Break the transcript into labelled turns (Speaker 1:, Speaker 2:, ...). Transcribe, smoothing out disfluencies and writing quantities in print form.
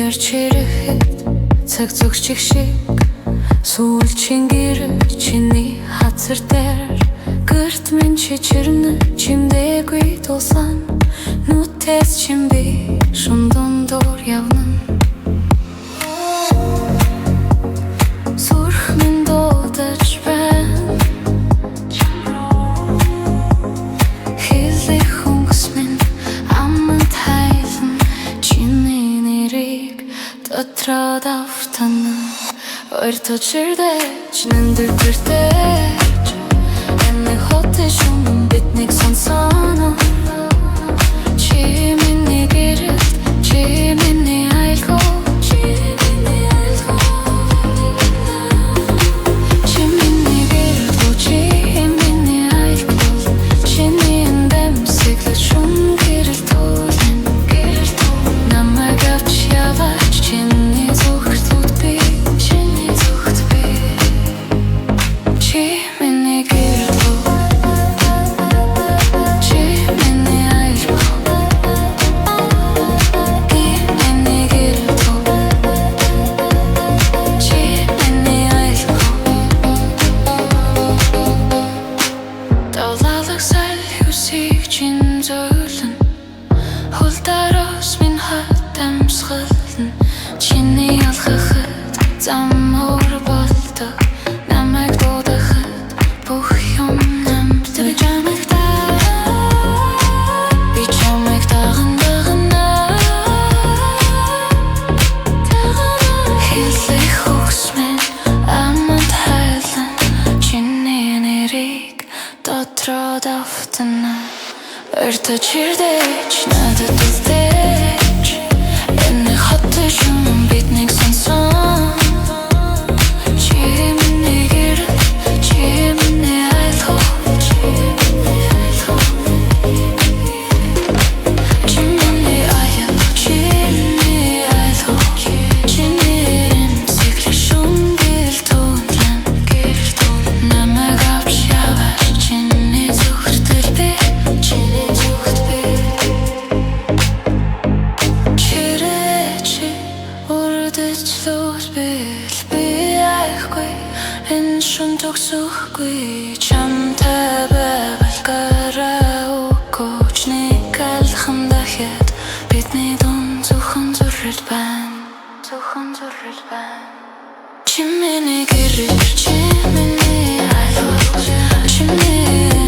Speaker 1: ярьж ирэхэд цаг зогсчих шиг сүүл чингэр чиний хазар дээр гэрт минь чичирнэ чимдээгүй тулсан нүдээс чин би шундун дуур явна сүрх минь дуудаж байна хэлэх хөнгөс минь аманд хайлан чиний нэрийг дотроо давтана ойртож ирдэж нандэрдэж энэ хотын шуман биднийг сонсоно чи миний гэрэл чи миний айлгоо чи миний гэрэл чи миний айлгоо чиний эндэмсэглэж шум гэрэл тулын намайг авч яваач чиний зүгт би чиний зүгт би чи миний гэрэл чи миний айлгоо миний гэрэл чи миний айлгоо Давлалах сал хүсийг чин зөөлөн хулдараас минь хат амсгална чиний алхахад зам уур болдог намайг дуудахад бүх юм намтар би чамайг дагана хэлэх хөгс минь аманд хайлан чиний нэрийг дотроо давтана ойртож ирдэж надад үлдээж энэ хотын шуман биднийг сонсон чи миний гэрэл чи миний айлгоо чи миний айлгоо чиний эндэмсэглэж шум гэрэл тулан намайг авч яваач чиний зүгт би чиний зүгт би чирээчи урдэж луус би айхгүй энэ шун төгсөхгүй чамтай байвал караоке нэг алхам дахиад бидний дунд зөвхөн зүрэл байна чи миний гэрэл чи миний айлгоо чи миний